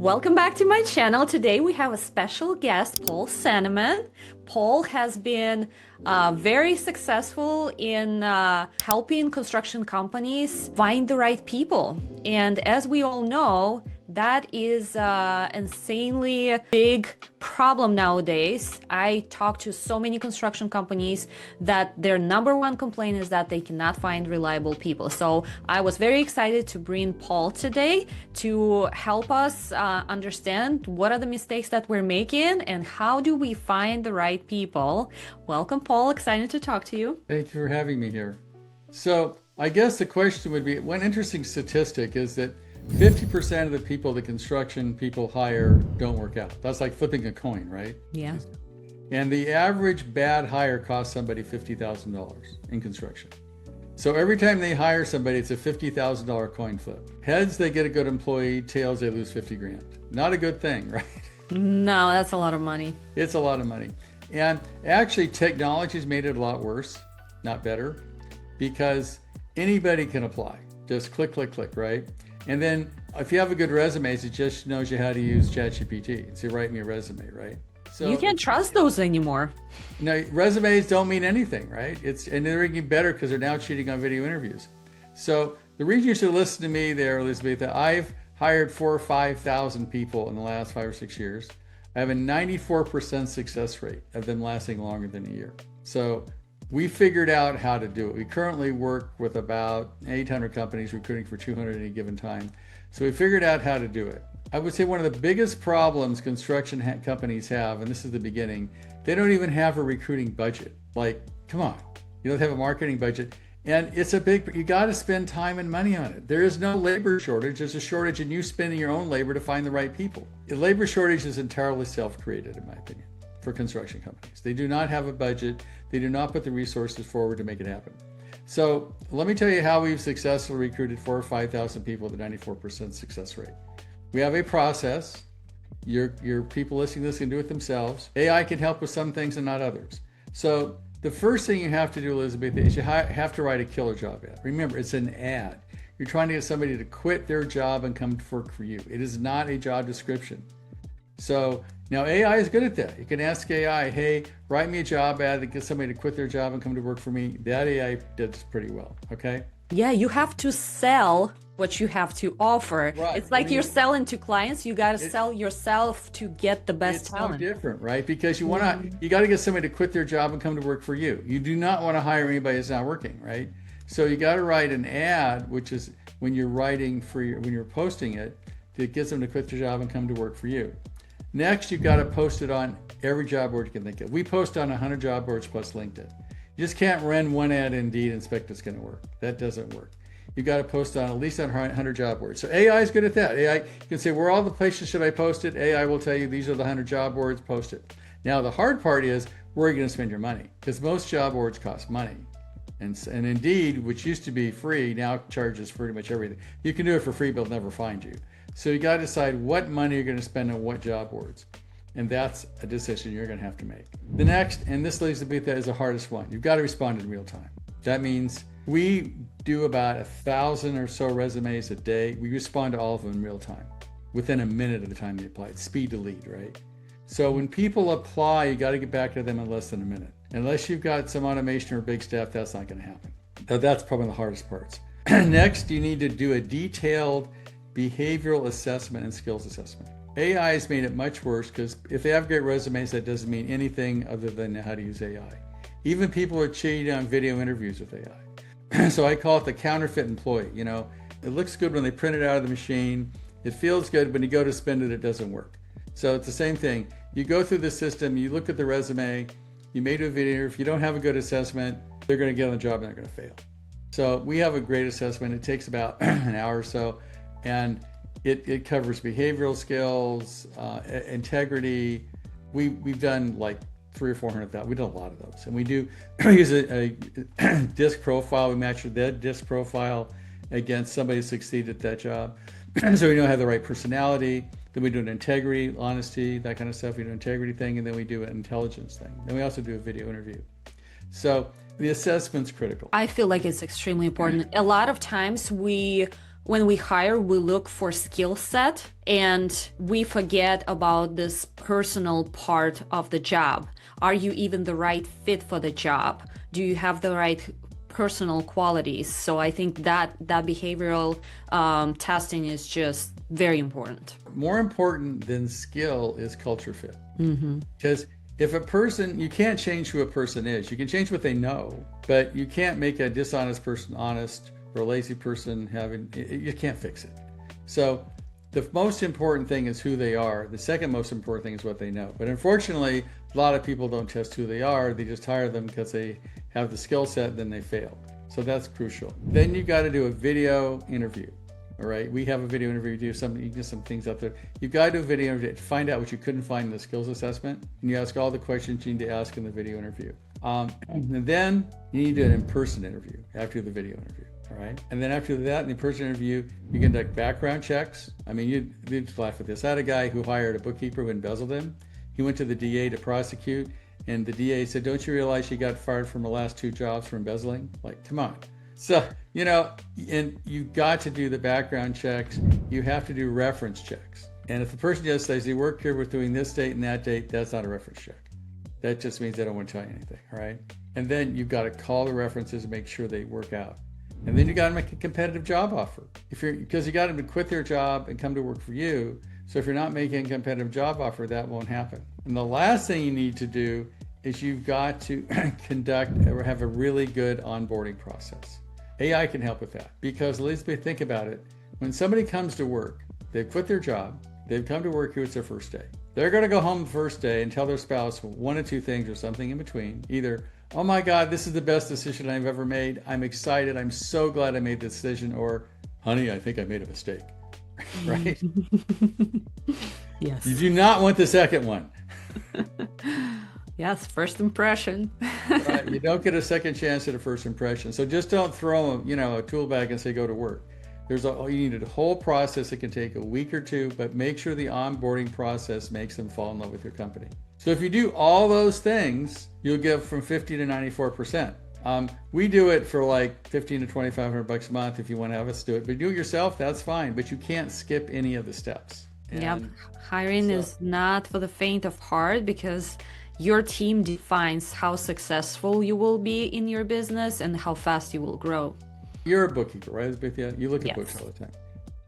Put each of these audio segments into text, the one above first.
Welcome back to my channel. Today we have a special guest, Paul Sanneman. Paul has been very successful in helping construction companies find the right people. And as we all know, that is insanely big problem nowadays. I talk to so many construction companies that their number one complaint is that they cannot find reliable people. So I was very excited to bring Paul today to help us understand what are the mistakes that we're making and how do we find the right people. Welcome, Paul. Excited to talk to you. Thank you for having me here. So I guess the question would be, one interesting statistic is that 50% of the people the construction people hire don't work out. That's like flipping a coin, right? Yeah. And the average bad hire costs somebody $50,000 in construction. So every time they hire somebody, it's a $50,000 coin flip. Heads, they get a good employee. Tails, they lose 50 grand. Not a good thing, right? No, that's a lot of money. It's a lot of money. And actually, technology's made it a lot worse, not better, because anybody can apply. Just click, click, click, right? And then if you have a good resume, it just knows you how to use ChatGPT. It's write me a resume, right? So you can't trust those anymore. no, resumes don't mean anything, right? And they're getting better because they're now cheating on video interviews. So the reason you should listen to me there, Elizabeth, that I've hired 4,000 or 5,000 people in the last 5 or 6 years. I have a 94% success rate of them lasting longer than a year. So we figured out how to do it. We currently work with about 800 companies recruiting for 200 at any given time. So we figured out how to do it. I would say one of the biggest problems construction companies have, and this is the beginning, they don't even have a recruiting budget. Like, come on, you don't have a marketing budget. And it's you got to spend time and money on it. There is no labor shortage. There's a shortage in you spending your own labor to find the right people. The labor shortage is entirely self-created, in my opinion, for construction companies. They do not have a budget. They do not put the resources forward to make it happen. So let me tell you how we've successfully recruited 4,000 or 5,000 people with a 94% success rate. We have a process. Your people listening to this can do it themselves. AI can help with some things and not others. So the first thing you have to do, Elizabeth, is you have to write a killer job ad. Remember, it's an ad. You're trying to get somebody to quit their job and come to work for you. It is not a job description. So now AI is good at that. You can ask AI, hey, write me a job ad that gets somebody to quit their job and come to work for me. That AI does pretty well, okay? Yeah, you have to sell what you have to offer. Right. It's like you're selling to clients. You got to sell yourself to get the best talent. It's no different, right? Because you got to get somebody to quit their job and come to work for you. You do not want to hire anybody who's not working, right? So you got to write an ad, which is when you're writing when you're posting it, that gets them to quit their job and come to work for you. Next, you've got to post it on every job board you can think of. We post on 100 job boards plus LinkedIn. You just can't run one ad Indeed and expect it's going to work. That doesn't work. You've got to post on at least on 100 job boards. So AI is good at that. AI, you can say, where all the places should I post it? AI will tell you these are the 100 job boards, post it. Now, the hard part is where are you going to spend your money? Because most job boards cost money. And Indeed, which used to be free, now charges pretty much everything. You can do it for free, but they'll never find you. So you got to decide what money you're going to spend on what job boards. And that's a decision you're going to have to make. The next, and this leads to be that is the hardest one. You've got to respond in real time. That means we do about 1,000 or so resumes a day. We respond to all of them in real time, within a minute of the time they apply. It's speed to lead, right? So when people apply, you got to get back to them in less than a minute. Unless you've got some automation or big staff, that's not going to happen. So that's probably the hardest parts. Next, you need to do a detailed behavioral assessment and skills assessment. AI has made it much worse because if they have great resumes, that doesn't mean anything other than how to use AI. Even people are cheating on video interviews with AI. So I call it the counterfeit employee. You know, it looks good when they print it out of the machine. It feels good, but when you go to spend it, it doesn't work. So it's the same thing. You go through the system, you look at the resume, you may do a video. If you don't have a good assessment, they're going to get on the job and they're going to fail. So we have a great assessment. It takes about an hour or so, and it covers behavioral skills, integrity. We've done like 300,000 or 400,000. We do a lot of those, and we use a disc profile. We match that disc profile against somebody who succeeded at that job, so we know have the right personality. Then we do an integrity, honesty, that kind of stuff. We do an integrity thing, and then we do an intelligence thing. Then we also do a video interview. So the assessment's critical. I feel like it's extremely important. A lot of times we when we hire, we look for skill set and we forget about this personal part of the job. Are you even the right fit for the job? Do you have the right personal qualities? So I think that behavioral testing is just very important. More important than skill is culture fit. Because if a person, you can't change who a person is. You can change what they know, but you can't make a dishonest person honest or a lazy person you can't fix it. So the most important thing is who they are. The second most important thing is what they know. But unfortunately, a lot of people don't test who they are. They just hire them because they have the skill set, then they fail. So that's crucial. Then you got to do a video interview. All right, we have a video interview. You can get some things out there. You've got to do a video interview to find out what you couldn't find in the skills assessment, and you ask all the questions you need to ask in the video interview. And then you need to do an in-person interview after the video interview. All right, and then after that, in the in-person interview, you conduct background checks. I mean, you'd laugh at this. I had a guy who hired a bookkeeper who embezzled him. He went to the DA to prosecute, and the DA said, "Don't you realize you got fired from the last 2 jobs for embezzling?" Like, come on. So, and you've got to do the background checks. You have to do reference checks. And if the person just says, "You work here with doing this date and that date," that's not a reference check. That just means they don't want to tell you anything, all right? And then you've got to call the references and make sure they work out. And then you got to make a competitive job offer. Because you got them to quit their job and come to work for you. So if you're not making a competitive job offer, that won't happen. And the last thing you need to do is you've got to conduct or have a really good onboarding process. AI can help with that, because Elizabeth, think about it. When somebody comes to work, they've quit their job, they've come to work here, it's their first day. They're going to go home the first day and tell their spouse one of 2 things or something in between. Either, "Oh my God, this is the best decision I've ever made. I'm excited. I'm so glad I made this decision." Or, "Honey, I think I made a mistake." Right? Yes. You do not want the second one. Yes, first impression. Right. You don't get a second chance at a first impression. So just don't throw them, a tool bag and say, "Go to work." You need a whole process. It can take a week or 2, but make sure the onboarding process makes them fall in love with your company. So if you do all those things, you'll get from 50 to 94%. We do it for like $1,500 to $2,500 a month if you want to have us do it. But do it yourself, that's fine. But you can't skip any of the steps. Yep. Hiring is not for the faint of heart, because your team defines how successful you will be in your business and how fast you will grow. You're a bookkeeper, right, Elizabeth? You look at books all the time.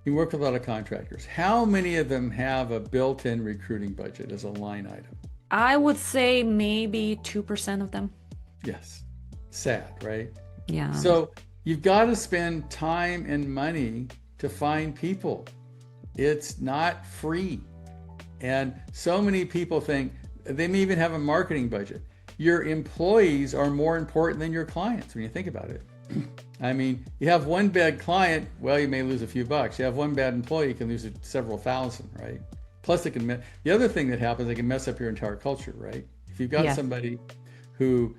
You work with a lot of contractors. How many of them have a built-in recruiting budget as a line item? I would say maybe 2% of them. Yes. Sad, right? Yeah. So you've got to spend time and money to find people. It's not free. And so many people think they may even have a marketing budget. Your employees are more important than your clients when you think about it. I mean, you have one bad client, well, you may lose a few bucks. You have one bad employee, you can lose several thousand, right? Plus, the other thing that happens, they can mess up your entire culture, right? If you've got somebody who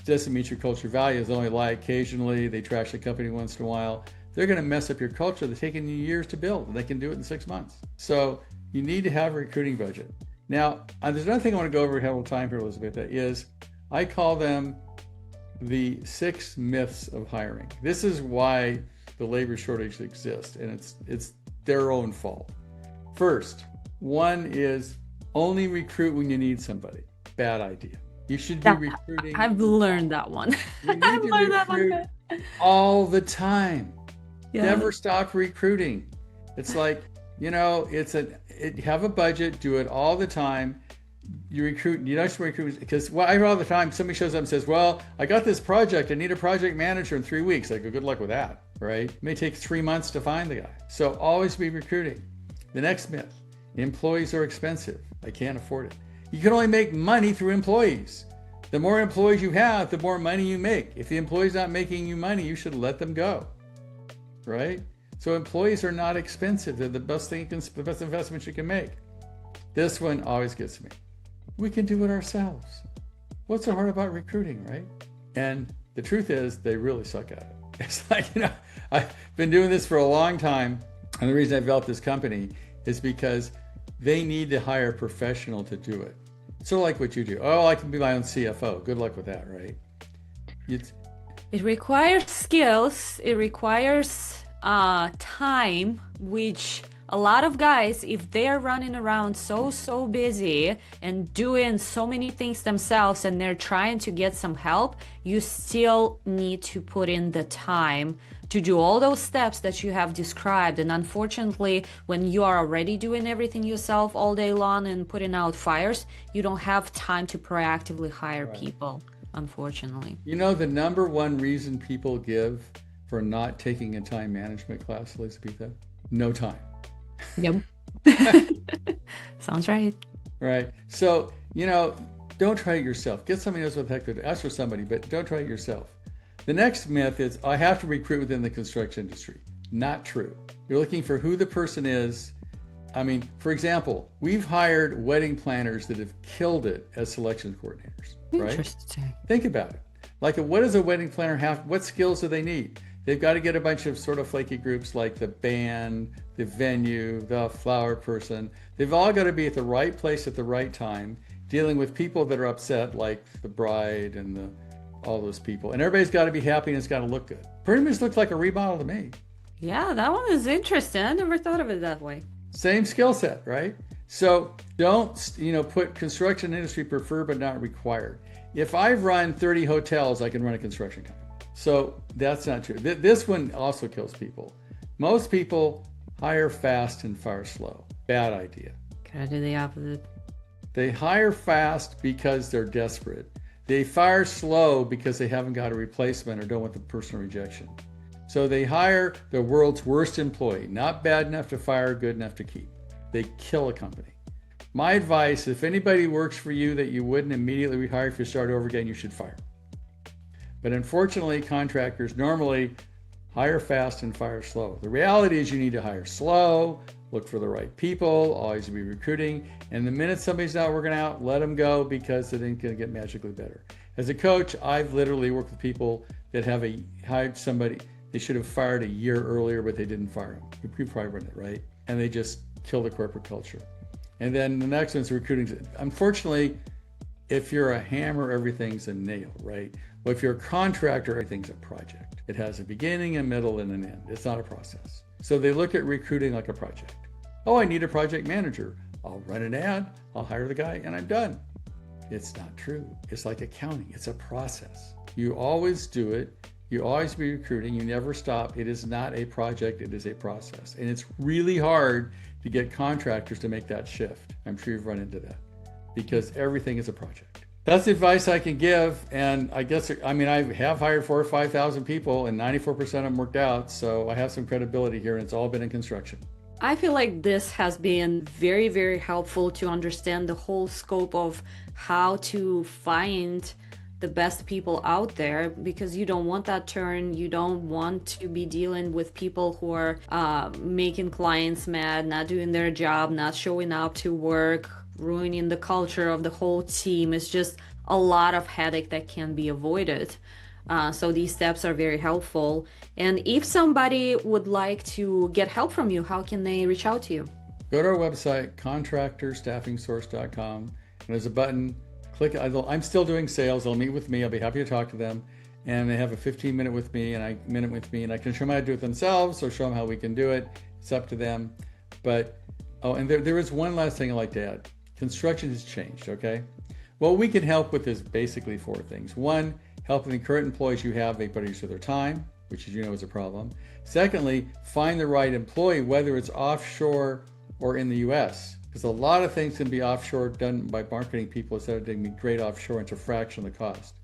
doesn't meet your culture values, they only lie occasionally, they trash the company once in a while, they're going to mess up your culture. They're taking you years to build, and they can do it in 6 months. So you need to have a recruiting budget. Now, there's another thing I want to go over, we have a little time here, Elizabeth, that is, I call them the 6 myths of hiring. This is why the labor shortage exists, and it's their own fault. First, one is only recruit when you need somebody. Bad idea. You should be recruiting. I've learned that one. You need to recruit all the time. Yeah. Never stop recruiting. It's like, have a budget, do it all the time. You recruit, you don't just recruit, because I hear all the time, somebody shows up and says, "Well, I got this project, I need a project manager in 3 weeks. I go, "Good luck with that," right? It may take 3 months to find the guy. So always be recruiting. The next myth, employees are expensive. I can't afford it. You can only make money through employees. The more employees you have, the more money you make. If the employee's not making you money, you should let them go, right? So employees are not expensive. They're the best investment you can make. This one always gets me. We can do it ourselves. What's so hard about recruiting, right? And the truth is, they really suck at it. It's like, I've been doing this for a long time, and the reason I developed this company is because they need to hire a professional to do it. Sort of like what you do. Oh, I can be my own CFO. Good luck with that, right? It requires skills. It requires time, which a lot of guys, if they're running around so busy and doing so many things themselves and they're trying to get some help, you still need to put in the time to do all those steps that you have described. And unfortunately, when you are already doing everything yourself all day long and putting out fires, you don't have time to proactively hire people, unfortunately. You know, the number one reason people give for not taking a time management class, Elizabeth? No time. Yep. Sounds right. Right. So, you know, don't try it yourself. Get somebody else what the heck to do. Ask for somebody, but don't try it yourself. The next myth is I have to recruit within the construction industry. Not true. You're looking for who the person is. I mean, for example, we've hired wedding planners that have killed it as selection coordinators, right? Interesting. Think about it. Like, what does a wedding planner have? What skills do they need? They've got to get a bunch of sort of flaky groups like the band, the venue, the flower person. They've all got to be at the right place at the right time, dealing with people that are upset, like the bride and all those people. And everybody's got to be happy and it's got to look good. Pretty much looks like a remodel to me. Yeah, that one is interesting. I never thought of it that way. Same skill set, right? So don't, put construction industry preferred but not required. If I've run 30 hotels, I can run a construction company. So that's not true. This one also kills people. Most people hire fast and fire slow. Bad idea. Gotta do the opposite. They hire fast because they're desperate. They fire slow because they haven't got a replacement or don't want the personal rejection. So they hire the world's worst employee, not bad enough to fire, good enough to keep. They kill a company. My advice, if anybody works for you that you wouldn't immediately rehire if you start over again, you should fire. But unfortunately, contractors normally hire fast and fire slow. The reality is you need to hire slow, look for the right people, always be recruiting. And the minute somebody's not working out, let them go because it ain't going to get magically better. As a coach, I've literally worked with people that have hired somebody they should have fired a year earlier, but they didn't fire them. You probably run it, right? And they just kill the corporate culture. And then the next one's recruiting. Unfortunately, if you're a hammer, everything's a nail, right? Well, if you're a contractor, everything's a project. It has a beginning, a middle, and an end. It's not a process. So they look at recruiting like a project. Oh, I need a project manager. I'll run an ad, I'll hire the guy, and I'm done. It's not true. It's like accounting. It's a process. You always do it. You always be recruiting. You never stop. It is not a project. It is a process. And it's really hard to get contractors to make that shift. I'm sure you've run into that because everything is a project. That's the advice I can give. And I have hired 4,000 or 5,000 people and 94% of them worked out. So I have some credibility here and it's all been in construction. I feel like this has been very, very helpful to understand the whole scope of how to find the best people out there, because you don't want that turn. You don't want to be dealing with people who are making clients mad, not doing their job, not showing up to work, ruining the culture of the whole team. It's just a lot of headache that can be avoided. So these steps are very helpful. And if somebody would like to get help from you, how can they reach out to you? Go to our website, contractorstaffingsource.com, and there's a button. Click. I'm still doing sales. They'll meet with me. I'll be happy to talk to them. And they have a 15-minute with me, and I can show them how to do it themselves or show them how we can do it. It's up to them. But, and there is one last thing I'd like to add. Construction has changed, okay? What we can help with is basically 4 things. 1, helping the current employees you have make better use of their time, which as you know is a problem. Secondly, find the right employee, whether it's offshore or in the US. Because a lot of things can be offshore done by marketing people instead of doing great offshore. It's a fraction of the cost.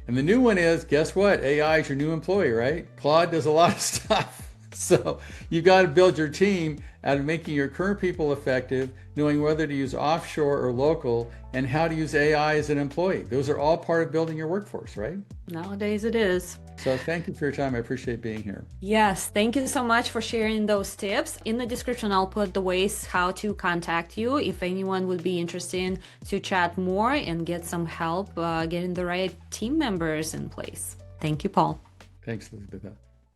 And the new one is, guess what? AI is your new employee, right? Claude does a lot of stuff. So you've got to build your team out of making your current people effective, knowing whether to use offshore or local, and how to use AI as an employee. Those are all part of building your workforce, right? Nowadays it is. So thank you for your time. I appreciate being here. Yes, thank you so much for sharing those tips. In the description, I'll put the ways how to contact you if anyone would be interested to chat more and get some help getting the right team members in place. Thank you, Paul. Thanks, Elizabeth.